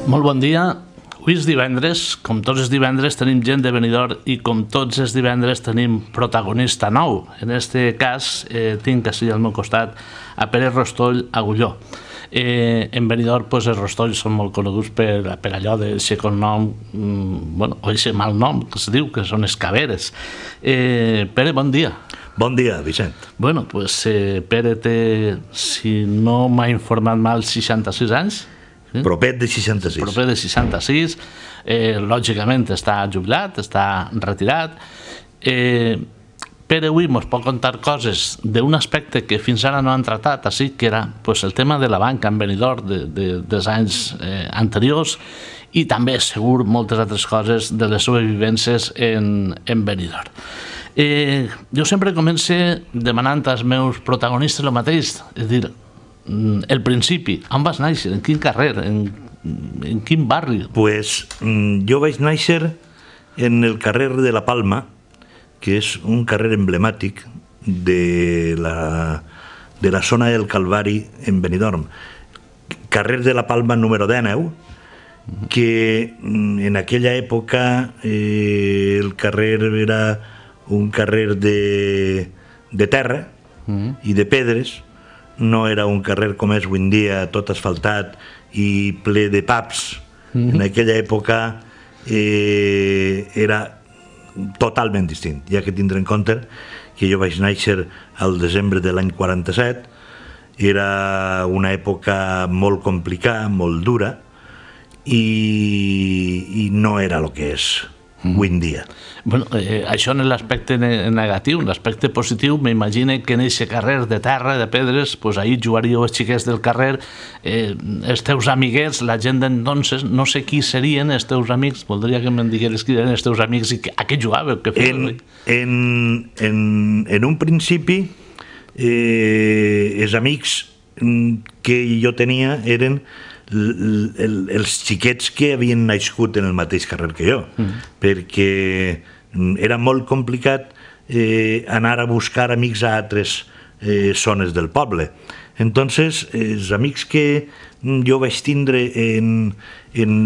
Molt bon dia. Avui és divendres, com tots els divendres tenim gent de Benidorm i com tots els divendres tenim protagonista nou. En aquest cas tinc així al meu costat a Pere Rostoll Agulló. En Benidorm els Rostolls són molt coneguts per allò d'aquest cognom, o aquest mal nom que es diu, que són escaveres. Pere, bon dia. Bon dia, Vicent. Bueno, doncs Pere té, si no m'ha informat mal, 66 anys. Propet de 66. Proper de 66. Lògicament està jubilat, està retirat. Pere avui ens pot contar coses d'un aspecte que fins ara no han tratat, així que era el tema de la banca en Benidorm dels anys anteriors i també, segur, moltes altres coses de les seves vivències en Benidorm. Jo sempre començo demanant als meus protagonistes el mateix, és dir, el principi, on vas néixer, en quin carrer, en quin barri? Pues jo vaig néixer en el carrer de la Palma, que és un carrer emblemàtic de la zona del Calvari en Benidorm. Carrer de la Palma número 19, que en aquella època el carrer era un carrer de terra i de pedres, no era un carrer com és avui en dia, tot asfaltat i ple de pubs. En aquella època era totalment distint, ja que tindré en compte que jo vaig néixer al desembre de l'any 47, era una època molt complicada, molt dura, i no era el que és avui en dia. Bueno, això en l'aspecte negatiu. En l'aspecte positiu, m'imagino que en aquest carrer de terra, de pedres, ahir jugaríeu els xiquets del carrer, els teus amiguets, la gent d'entonces, no sé qui serien els teus amics, voldria que me'n digueres qui eren els teus amics i a què jugàveu, què fèieu? En un principi, els amics que jo tenia eren els xiquets que havien nascut en el mateix carrer que jo, perquè era molt complicat anar a buscar amics a altres zones del poble. Entonces, els amics que jo vaig tindre en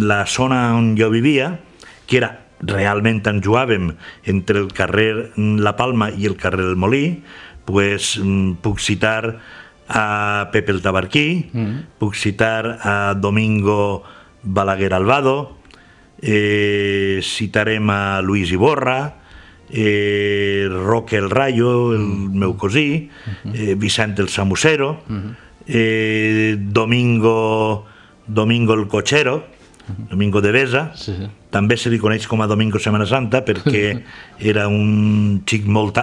la zona on jo vivia, que era realment on jugàvem entre el carrer La Palma i el carrer del Molí, pues puc citar a Pepe el Tabarquí, puc citar a Domingo Balaguer Albado, citarem a Luis Iborra, Roque el Rayo, el meu cosí, Vicente el Samusero, Domingo el Cochero, Domingo de Besa, també se li coneix com a Domingo Setmana Santa perquè era un xic molt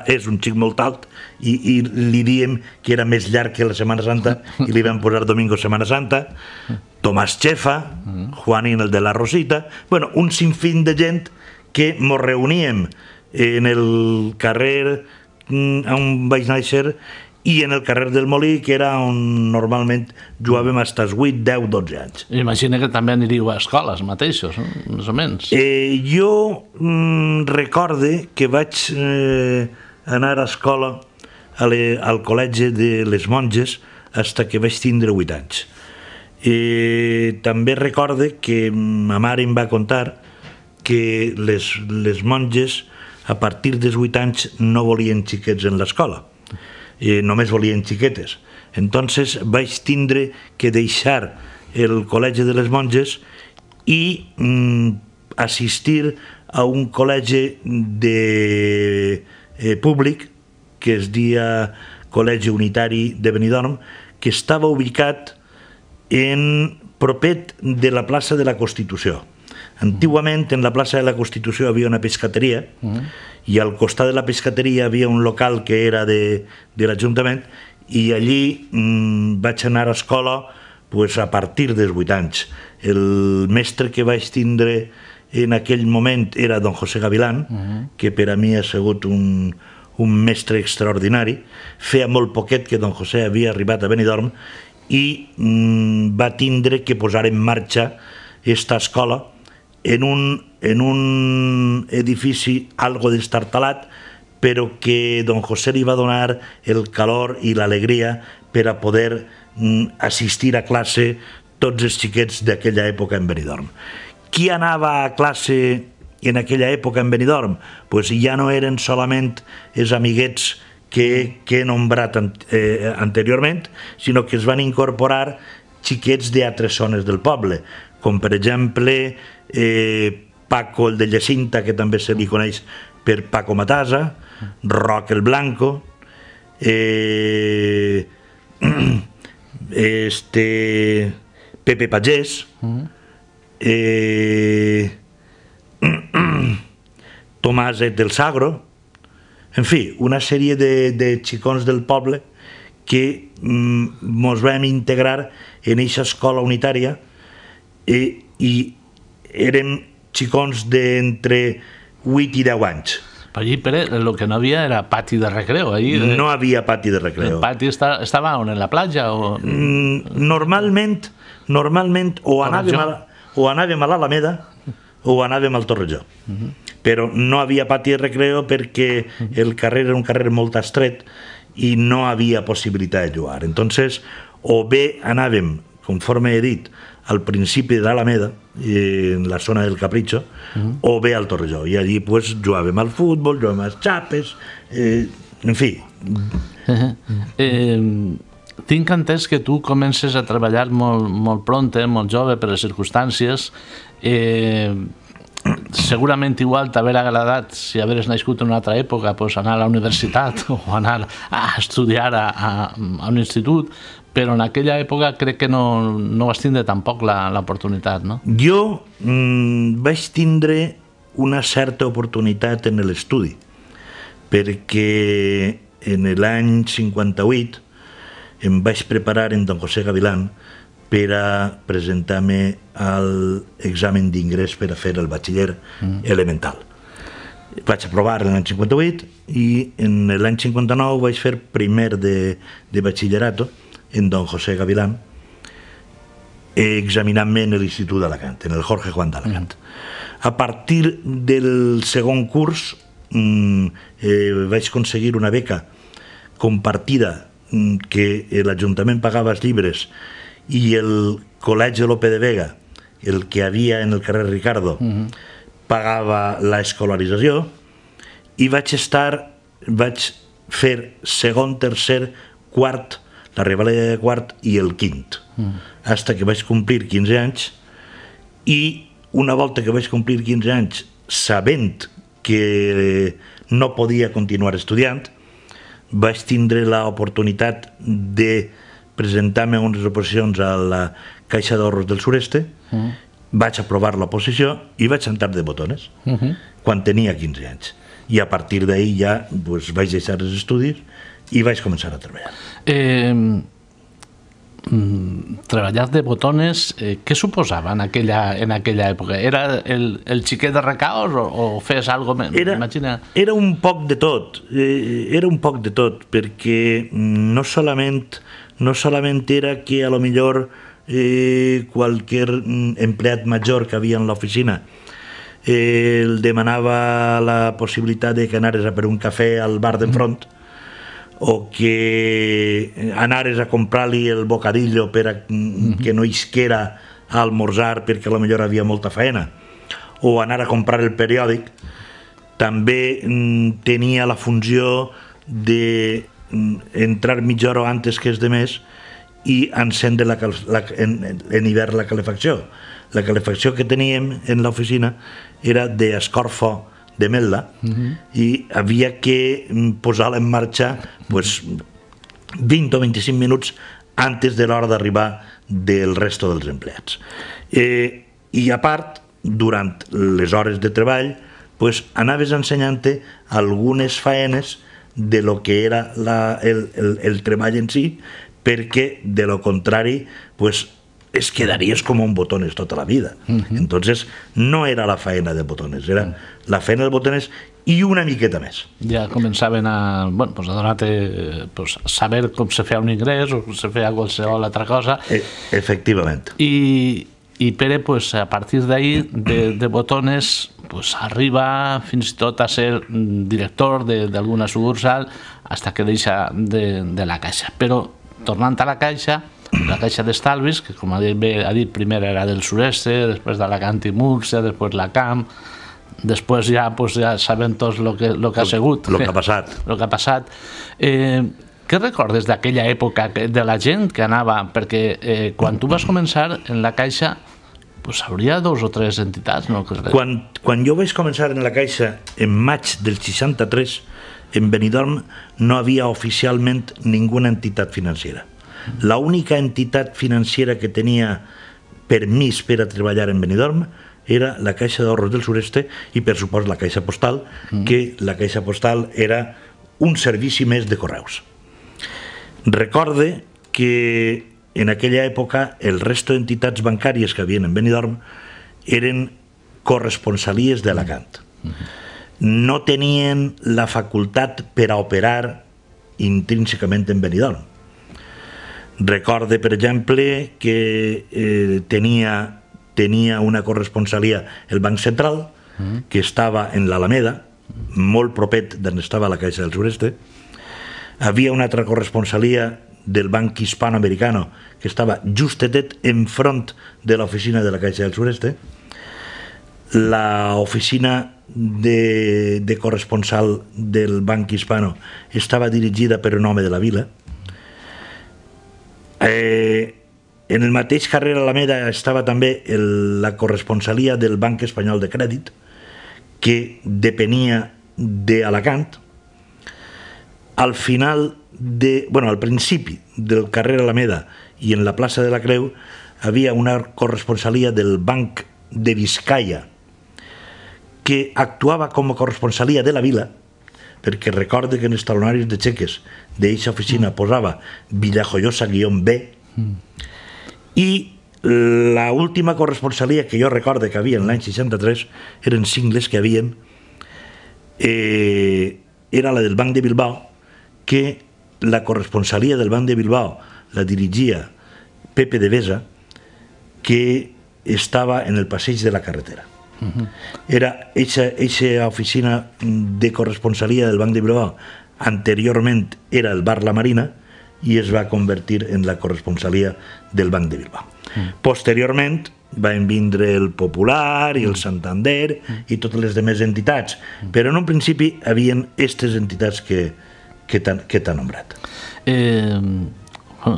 alt i li diem que era més llarg que la Setmana Santa i li vam posar Domingo Setmana Santa. Tomàs Chefa, Juanín el de la Rosita, bueno, un sinfín de gent que mos reuníem en el carrer on vaig néixer i en el carrer del Molí, que era on normalment jugàvem fins als 8, 10, 12 anys. Imagina que també aniríeu a escoles mateixos, més o menys. Jo recorde que vaig anar a escola al col·legi de les monges fins que vaig tindre 8 anys. També recorde que ma mare em va contar que les monges a partir dels 8 anys no volien xiquets en l'escola, només volien xiquetes. Entonces vaig tindre que deixar el col·legi de les monges i assistir a un col·legi públic que es deia Col·legi Unitari de Benidorm, que estava ubicat propet de la plaça de la Constitució. Antigament en la plaça de la Constitució havia una pescateria i al costat de la pescateria havia un local que era de l'Ajuntament i allí vaig anar a escola a partir dels 8 anys. El mestre que vaig tindre en aquell moment era don José Gavilán, que per a mi ha sigut un mestre extraordinari. Feia molt poquet que don José havia arribat a Benidorm i va tindre que posar en marxa aquesta escola en un edifici algo destartalat, però que don José li va donar el calor i l'alegria per a poder assistir a classe tots els xiquets d'aquella època en Benidorm. Qui anava a classe en aquella època en Benidorm? Pues ja no eren solament els amiguets que he nombrat anteriorment, sinó que es van incorporar xiquets d'altres zones del poble, com per exemple Paco el de Llacinta, que també se li coneix per Paco Matasa, Roc el Blanco, Pepe Pagès, Tomàs del Sagro, en fi, una sèrie de xicons del poble que ens vam integrar en aquesta escola unitària i érem xicons d'entre 8 i 10 anys. Per allí, Pere, el que no havia era pati de recreo. No havia pati de recreo. El pati estava on, en la platja? Normalment o anàvem a l'Alameda o anàvem al Torrelló. Però no havia pati de recreo perquè el carrer era un carrer molt estret i no havia possibilitat de jugar. Entonces, o bé anàvem, conforme he dit, al principi de l'Alameda, en la zona del Capricho, o bé al Torrelló. I allí pues, jugàvem al futbol, jugàvem als xapes, en fi. Tinc entès que tu comences a treballar molt pronte, molt jove, per les circumstàncies. Segurament igual t'haver agradat, si hagués nascut en una altra època, pues, anar a la universitat o anar a estudiar a un institut, però en aquella època crec que no vas tindre tampoc l'oportunitat, no? Jo vaig tindre una certa oportunitat en l'estudi, perquè en l'any 58 em vaig preparar en Don José Gavilán per a presentar-me a l'examen d'ingrés per a fer el batxiller elemental. Vaig aprovar l'any 58 i en l'any 59 vaig fer primer de batxillerato en Don José Gavilán, examinant-me en l'Institut d'Alacant, en el Jorge Juan d'Alacant. A partir del segon curs vaig aconseguir una beca compartida que l'Ajuntament pagava els llibres i el Col·legi Lope de Vega, el que havia en el carrer Ricardo, pagava l'escolarització i vaig fer segon, tercer, quart, la revalida de quart i el quint, fins que vaig complir 15 anys i una volta que vaig complir 15 anys, sabent que no podia continuar estudiant, vaig tindre l'oportunitat de presentar-me a unes oposicions a la Caixa d'Ahorros del Sureste, vaig aprovar l'oposició i vaig entrar de botones quan tenia 15 anys. I a partir d'ahir ja vaig deixar els estudis i vaig començar a treballar. Treballar de botones, què suposava en aquella època? Era el xiquet de recaos o fes alguna cosa? Era un poc de tot, perquè no solament era que a lo millor qualsevol empleat major que havia en l'oficina el demanava la possibilitat de que anares a per un cafè al bar d'enfront o que anares a comprar-li el bocadillo per a que no isquera a almorzar perquè a lo millor havia molta feina, o anar a comprar el periòdic. També tenia la funció d'entrar mitja hora antes que els demés i encendre en hivern la calefacció. La calefacció que teníem en l'oficina era d'escorfa de melda i havia que posar-la en marxa 20 o 25 minuts antes de l'hora d'arribar del resto dels empleats. I a part, durant les hores de treball, anaves ensenyant-te algunes faenes de lo que era el treball en si, perquè de lo contrari es quedaries com un botones tota la vida. Entonces no era la faena de botones, era la faena de botones i una miqueta més. Ja començaven a donar-te saber com se feia un ingrés o com se feia qualsevol altra cosa. Efectivament. I Pere, a partir d'ahir de botones arriba fins i tot a ser director d'alguna sucursal fins que deixa de la Caixa. Però tornant a la Caixa, la Caixa d'Estalvis, que com ha dit, primer era del sureste, després d'Alacant i Múrcia, després la Camp, després ja sabem tots el que ha sigut. El que ha passat. El que ha passat. Què recordes d'aquella època de la gent que anava? Perquè quan tu vas començar en la Caixa, hauria 2 o 3 entitats, no? Quan jo vaig començar en la Caixa en maig del 63, en Benidorm no havia oficialment ninguna entitat financera. La única entitat financera que tenia permís per a treballar en Benidorm era la Caixa d'Ahorros del Sureste i, per supost, la Caixa Postal, que la Caixa Postal era un servici més de correus. Recorde que en aquella època el resto d'entitats bancàries que havien en Benidorm eren corresponsalies d'Alacant. No tenien la facultat per a operar intrínsecament en Benidorm. Recorde, per exemple, que tenia una corresponsalia el Banc Central, que estava en l'Alameda, molt propet d'on estava la Caixa del Sureste. Havia una altra corresponsalia del Banc Hispanoamericano, que estava justetet enfront de l'oficina de la Caixa del Sureste. L'oficina de corresponsal del Banc Hispano estava dirigida per un home de la vila. En el mateix carrer Alameda estava també la corresponsalia del Banc Espanyol de Crèdit, que depenia d'Alacant. Al principi del carrer Alameda i en la plaça de la Creu havia una corresponsalia del Banc de Vizcaya, que actuava com a corresponsalia de la vila, perquè recorde que en els talonaris de xeques d'aquesta oficina posava Villajoyosa-B, i l'última corresponsalia que jo recorde que havia en l'any 63 eren cingles que havien, era la del Banc de Bilbao, que la corresponsalia del Banc de Bilbao la dirigia Pepe de Besa, que estava en el passeig de la carretera. Era eixa oficina de corresponsalia del Banc de Bilbao, anteriorment era el Bar La Marina, i es va convertir en la corresponsalia del Banc de Bilbao. Posteriorment van vindre el Popular i el Santander i totes les demés entitats, però en un principi havien aquestes entitats que t'ha nombrat.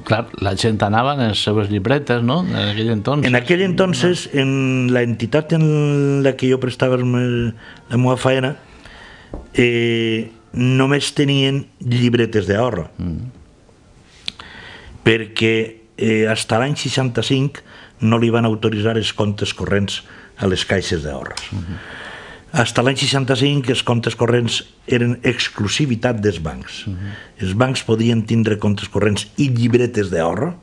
Clar, la gent anava en les seves llibretes, no?, en aquell entonces. En aquell entonces, en la entitat en la que jo prestava la meva faena, només tenien llibretes d'ahorro, perquè fins a l'any 65 no li van autoritzar els comptes corrents a les caixes d'ahorros. Fins a l'any 65 els comptes corrents eren exclusivitat dels bancs. Els bancs podien tindre comptes corrents i llibretes d'ahorro,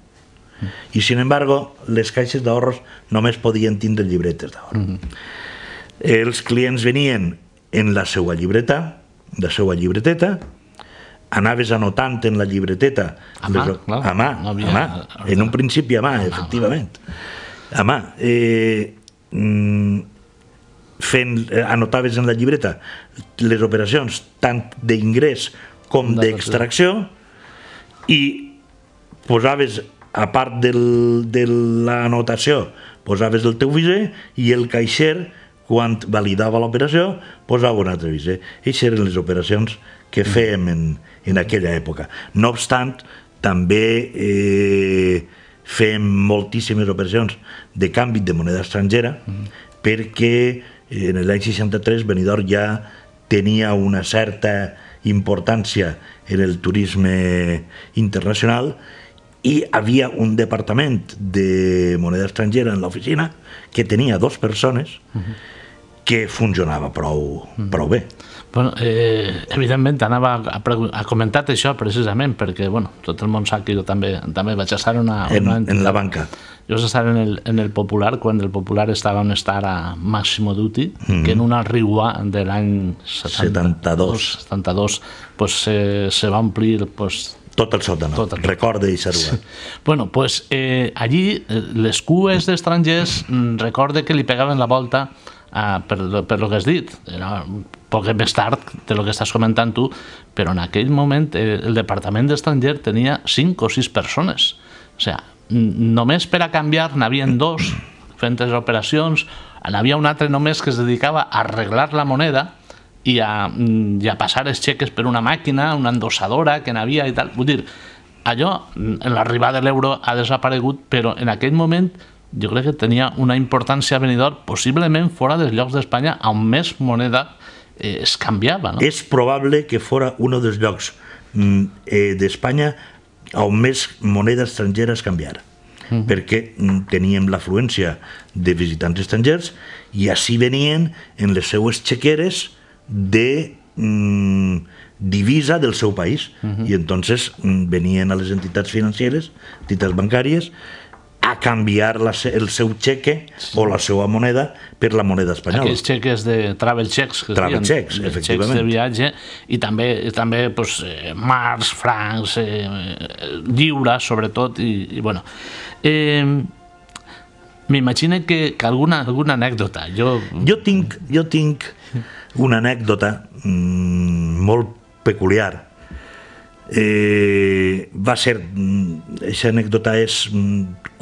i, sin embargo, les caixes d'ahorros només podien tindre llibretes d'ahorro. Els clients venien en la seva llibreta, la seva llibreteta, anaves anotant en la llibreteta a mà, en un principi a mà, efectivament, a mà, anotaves en la llibreta les operacions tant d'ingrés com d'extracció, i posaves, a part de l'anotació, posaves el teu viser, i el caixer, quan validava l'operació, posava un altre viser. Eixes eren les operacions que fèiem en aquella època. No obstant, també fèiem moltíssimes operacions de canvi de moneda estrangera, perquè en l'any 63 Benidorm ja tenia una certa importància en el turisme internacional, i havia un departament de moneda estrangera en l'oficina que tenia 2 persones que funcionava prou bé. Evidentment anava a comentar això precisament perquè tot el món sap que jo també vaig estar en la banca. Jo vaig estar en el Popular quan el Popular estava on està ara Máximo Duty, que en una riua de l'any 72 se va omplir tot el sòtano, recorde i serua. Allí les cues d'estrangers recorde que li pegaven la volta per el que has dit. Era un poc més tard de lo que estàs comentant tu, però en aquell moment el departament d'estranger tenia 5 o 6 persones. O sigui, només per a canviar n'havien dos fent les operacions, n'havia un altre només que es dedicava a arreglar la moneda i a passar els xeques per una màquina, una endossadora que n'havia i tal. Vull dir, allò, en l'arribada de l'euro ha desaparegut, però en aquell moment jo crec que tenia una importància a Benidorm, possiblement fora dels llocs d'Espanya on més moneda es canviava, no? És probable que fora un dels llocs d'Espanya on més moneda estrangera es canviara, perquè teníem l'afluència de visitants estrangers i així venien en les seues xequeres de divisa del seu país, i entonces venien a les entitats financeres, entitats bancàries, a canviar el seu xeque o la seva moneda per la moneda espanyola. Aquells xeques de travel checks, que travel checks, efectivament. Xecs de viatge, i també marcs, francs, lliures, sobretot, i bueno. M'imagino que alguna anècdota. Jo tinc una anècdota molt peculiar. Va ser, aquesta anècdota és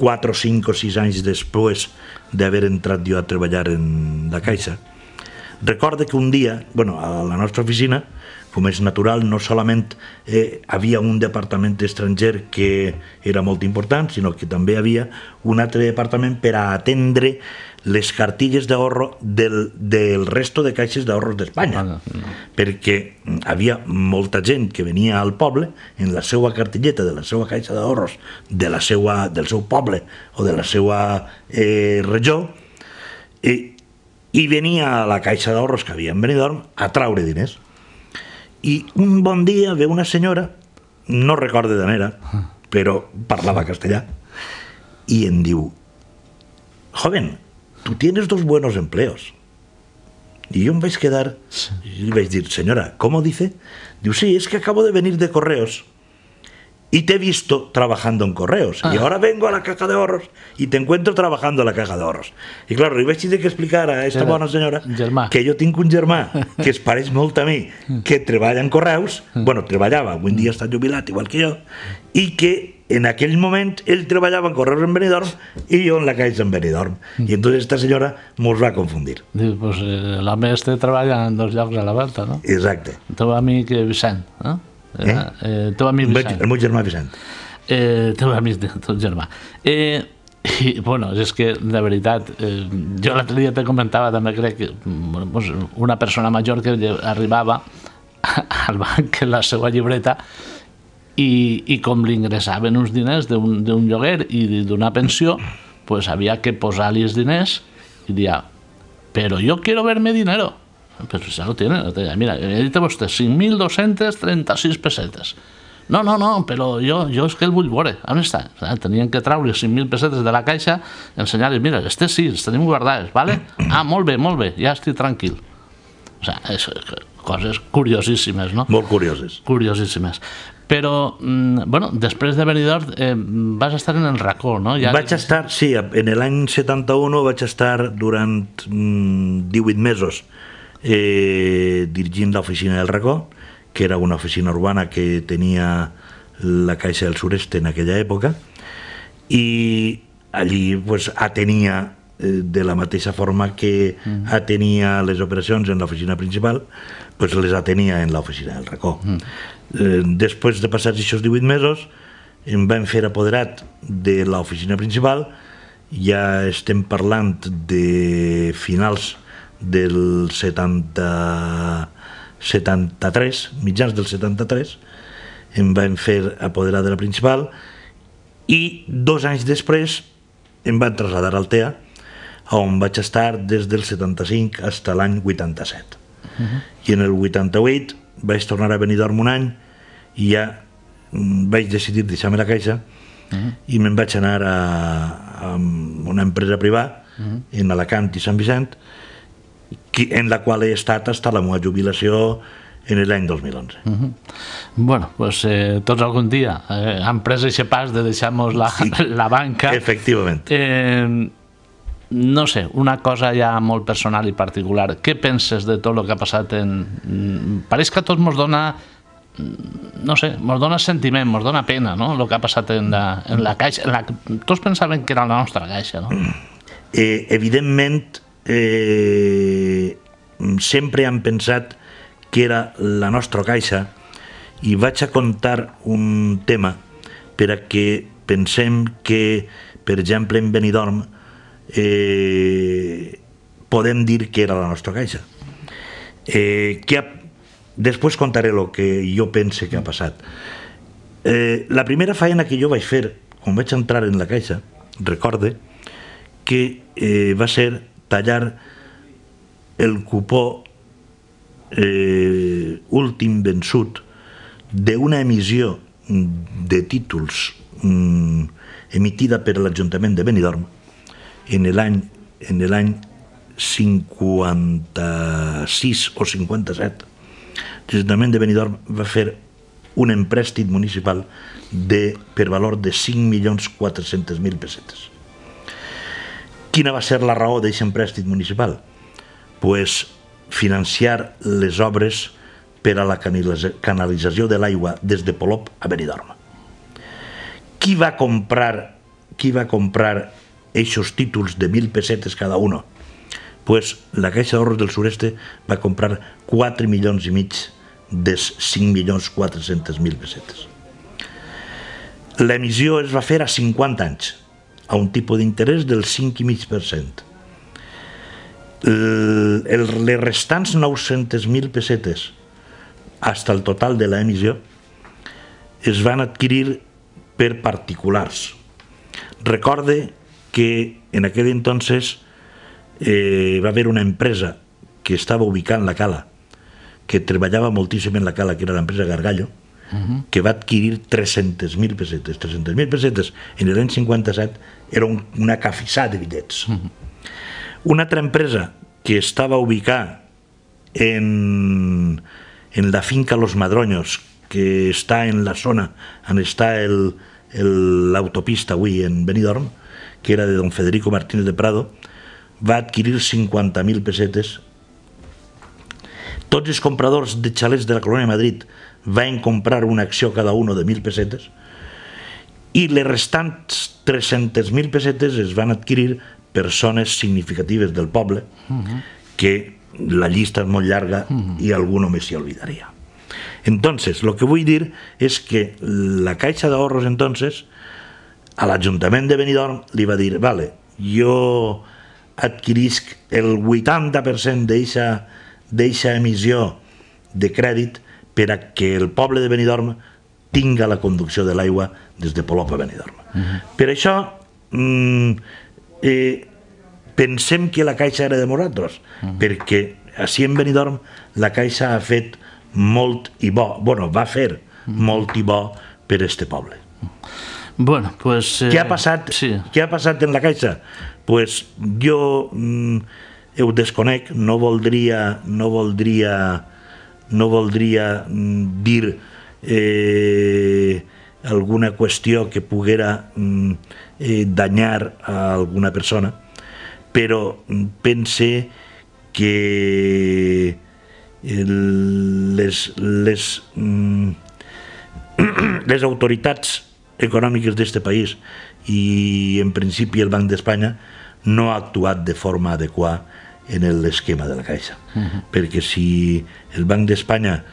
4, 5 o 6 anys després d'haver entrat jo a treballar en la Caixa. Recordo que un dia, a la nostra oficina, com és natural, no solament havia un departament estranger que era molt important, sinó que també havia un altre departament per a atendre les cartilles d'ahorro del resto de caixes d'ahorros d'Espanya, perquè havia molta gent que venia al poble en la seva cartilleta de la seva caixa d'ahorros del seu poble o de la seva regió, i venia a la caixa d'ahorros que havia en Benidorm a traure diners. I un bon dia ve una senyora, no recordo d'on era, però parlava castellà, i em diu: joven, tú tienes 2 buenos empleos. Y yo me vais a quedar, y le vais a decir: señora, ¿cómo dice? Digo: sí, es que acabo de venir de correos y te he visto trabajando en correos, y ahora vengo a la caja de ahorros y te encuentro trabajando en la caja de ahorros. Y claro, li vaig tenir que explicar a esta bona senyora que jo tinc un germà que es pareix molt a mi, que treballa en correus, treballava, avui en dia està jubilat igual que jo, i que en aquell moment ell treballava en correus en Benidorm i jo en la Caixa en Benidorm. I entonces esta senyora mos va confundir. Diu, pues l'home este treballa en 2 llocs a la volta, no? Exacte. El teu amic Vicent, no? El teu amic Vicent. El meu germà Vicent. Teu amic, teu germà. I, bueno, és que, de veritat, jo l'altre dia te comentava, també crec que una persona major que arribava al banc en la seva llibreta i com li ingressaven uns diners d'un lloguer i d'una pensió, pues havia que posar-li els diners i dia, però jo quiero verme dinero. Pero ya lo tiene. Mira, he dit a vostè 5.236 pessetes. No, però jo és que el vull veure. On està? Tenien que traure 5.000 pessetes de la caixa, ensenyar-los: mira, aquestes sí, les tenim guardades, vale? Ah, molt bé, ja estic tranquil. O sigui, coses curiosíssimes, no? Molt curioses. Curiosíssimes. Però, després de Benidorm vas estar en el racó, no? Vaig estar, sí, en l'any 71 vaig estar durant 18 mesos dirigint l'oficina del racó, que era una oficina urbana que tenia la Caixa del Sureste en aquella època, i allí atenia de la mateixa forma que atenia les operacions en l'oficina principal, les atenia en l'oficina del racó. Després de passar aquests 18 mesos em van fer apoderat de l'oficina principal. Ja estem parlant de finals del 73, mitjans del 73, em van fer apoderar de la principal, i 2 anys després em van traslladar al TEA, on vaig estar des del 75 fins a l'any 87. I en el 88 vaig tornar a Benidorm un any i ja vaig decidir deixar-me la Caixa i me'n vaig anar a una empresa privada en Alacant i Sant Vicent, en la qual he estat fins a la meva jubilació en l'any 2011. Bueno, pues tots algun dia han pres aquest pas de deixar-nos la banca. Efectivament. No sé, una cosa ja molt personal i particular. Què penses de tot el que ha passat? Pareix que a tots ens dona no sé, mos dona sentiment, mos dona pena, no?, el que ha passat en la caixa. Tots pensaven que era la nostra caixa, no? Evidentment, sempre han pensat que era la nostra caixa, i vaig a contar un tema per a que pensem que, per exemple, en Benidorm podem dir que era la nostra caixa. Després contaré el que jo pense que ha passat. La primera feina que jo vaig fer quan vaig entrar en la caixa, recorde que va ser tallar el cupó últim vençut d'una emissió de títols emitida per l'Ajuntament de Benidorm en l'any 56 o 57. L'Ajuntament de Benidorm va fer un emprèstit municipal per valor de 5.400.000 pessetes. Quina va ser la raó d'aquest emprèstit municipal? Pues financiar les obres per a la canalització de l'aigua des de Polop a Benidorm. Qui va comprar aquests títols de 1.000 pessetes cada un? Pues la Caixa d'Ahorros del Sureste va comprar 4,5 milions de 5.400.000 pessetes. L'emissió es va fer a 50 anys, a un tipus d'interès del 5,5%. Les restants 900.000 pessetes fins al total de l'emissió es van adquirir per particulars. Recorde que en aquell entonces va haver una empresa que estava ubicada en la Cala, que treballava moltíssim en la Cala, que era l'empresa Gargallo, que va adquirir 300.000 pessetes. 300.000 pessetes en l'any 57 era una cafissada de bitllets. Una altra empresa que estava ubicada en la finca Los Madroños, que està en la zona on està l'autopista avui en Benidorm, que era de don Federico Martínez de Prado, va adquirir 50.000 pessetes. Tots els compradors de xalets de la Colònia de Madrid van comprar una acció cada un de 1.000 pessetes, i les restants 300.000 pessetes es van adquirir persones significatives del poble, que la llista és molt llarga i algú només s'hi oblidaria. Entonces, lo que vull dir és que la Caixa d'Ahorros entonces a l'Ajuntament de Benidorm li va dir, vale, jo adquirisc el 80% d'eixa emissió de crèdit per a que el poble de Benidorm tinga la conducció de l'aigua des de Polop a Benidorm. Per això pensem que la Caixa era de nosaltres, perquè així en Benidorm la Caixa ha fet molt i bo, va fer molt i bo per a este poble. Bueno, pues... Què ha passat en la Caixa? Pues jo ho desconec, no voldria dir alguna qüestió que poguera danyar a alguna persona, però pense que les autoritats econòmiques d'aquest país i en principi el Banc d'Espanya no ha actuat de forma adequada en l'esquema de la Caixa, perquè si el Banc d'Espanya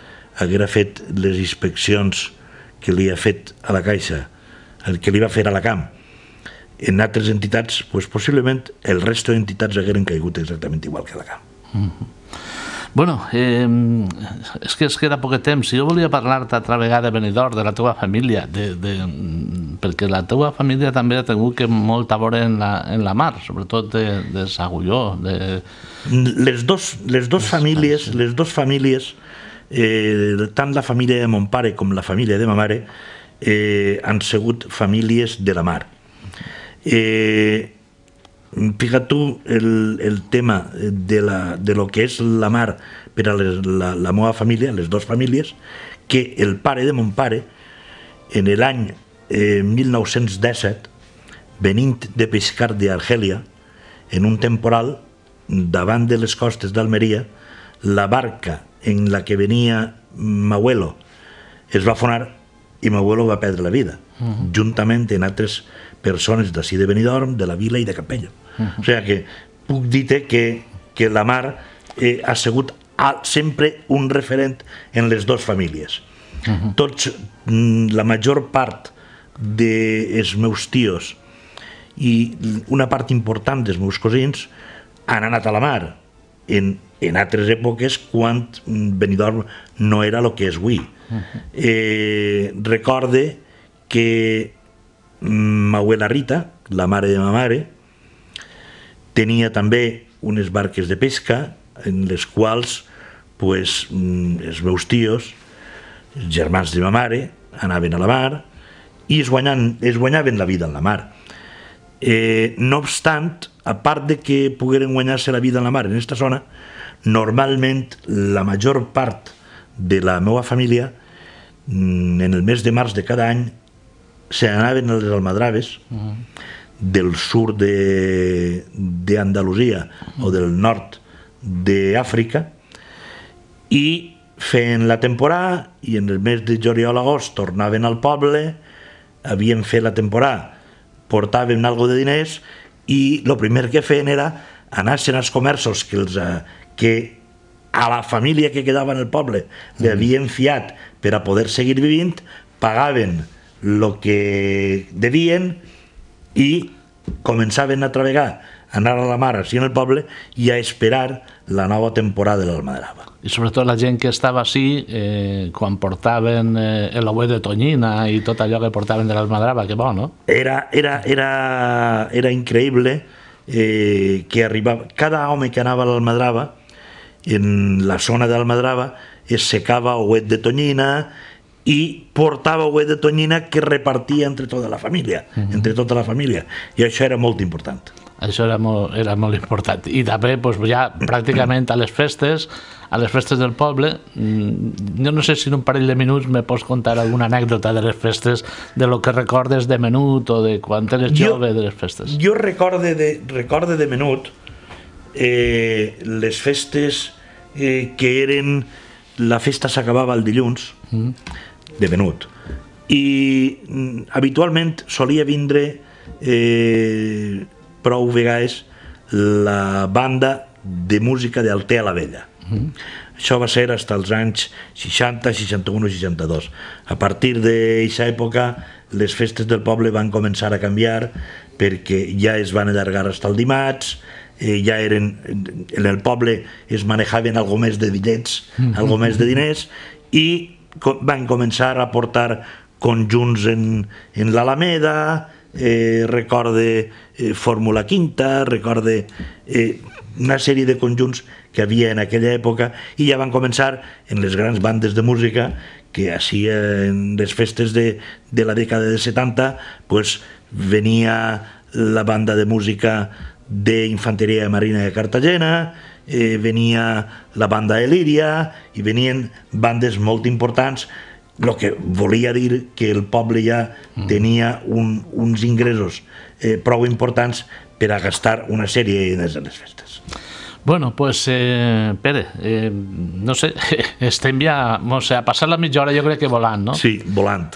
haguera fet les inspeccions que li ha fet a la Caixa, el que li va fer a la CAM, en altres entitats, pues possiblement el resto d'entitats hagueren caigut exactament igual que la CAM. Bueno, és que es queda poc temps. Jo volia parlar-te altra vegada, Benidorm, de la teva família, perquè la teva família també ha tingut molt a veure en la mar, sobretot de Sagulló. Les dos famílies, tant la família de mon pare com la família de ma mare, han sigut famílies de la mar. Fíjate tu el tema de lo que és la mar per a la meva família, les dues famílies, que el pare de mon pare, en l'any 1917, venint de pescar d'Argèlia, en un temporal, davant de les costes d'Almeria, la barca en la que venia Mauelo es va afonar i m'abuelo va perdre la vida, juntament amb altres persones d'ací de Benidorm, de la Vila i de Capella. O sigui que puc dir-te que la Mar ha sigut sempre un referent en les dues famílies. Tots, la major part dels meus tios i una part important dels meus cosins han anat a la Mar en altres èpoques quan Benidorm no era el que és avui. Recorde que ma abuela Rita, la mare de ma mare, tenia també unes barques de pesca en les quals els meus tios, els germans de ma mare, anaven a la mar i es guanyaven la vida en la mar. No obstant, a part de que pogueren guanyar-se la vida en la mar en aquesta zona, normalment la major part de la meva família en el mes de març de cada any se n'anaven a les almadraves del sud d'Andalusia o del nord d'Àfrica i feien la temporada i en el mes de juliol-agost tornaven al poble, havien fet la temporada, portaven algo de diners i el primer que feien era anar-se'n als comerços que a la família que quedava en el poble li havien fiat per a poder seguir vivint, pagaven el que devien i començaven a travegar, a anar a la mar així en el poble i a esperar la nova temporada de l'almadrava. I sobretot la gent que estava així, quan portaven l'ouet de tonyina i tot allò que portaven de l'almadrava, que bo, no? Era increïble que arribava... Cada home que anava a l'almadrava, en la zona de l'almadrava, es secava ouet de tonyina i portava ouet de tonyina que repartia entre tota la família, i això era molt important. Això era molt important. I també ja pràcticament a les festes del poble, jo no sé si en un parell de minuts me pots contar alguna anècdota de les festes, de lo que recordes de menut o de quan eres jove de les festes. Jo recorde de menut les festes que eren... La festa s'acabava el dilluns de menut i habitualment solia vindre prou vegades la banda de música d'Altea la Vella. Això va ser fins als anys 60, 61 i 62. A partir d'aquesta època les festes del poble van començar a canviar perquè ja es van allargar fins al dimarts, ja eren, en el poble es manejaven algo més de bitllets, algo més de diners, i van començar a portar conjunts en l'Alameda, recorde Fórmula Quinta, recorde una sèrie de conjunts que havia en aquella època, i ja van començar en les grans bandes de música que així en les festes de la dècada de 70 venia la banda de música d'Infanteria Marina de Cartagena, venia la banda de Líria i venien bandes molt importants, el que volia dir que el poble ja tenia uns ingressos prou importants per a gastar una sèrie de diners en les festes. Bueno, pues, Pere, no sé, estem ja, o sigui, a passar la mitja hora jo crec que volant, no? Sí, volant.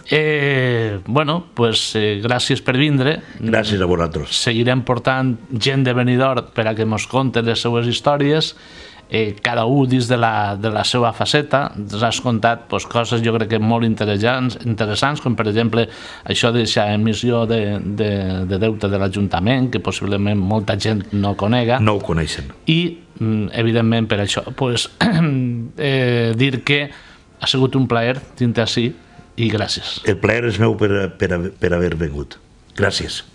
Bueno, pues, gràcies per vindre. Gràcies a vosaltres. Seguirem portant gent de Benidorm per a que mos conten les seues històries, cada un dins de la seva faceta. Ens has contat coses jo crec que molt interessants, com per exemple això d'aquesta emissió de deute de l'Ajuntament, que possiblement molta gent no conega. No ho coneixen. I, evidentment, per això, dir que ha sigut un plaer tenir-te ací i gràcies. El plaer és meu per haver vingut. Gràcies.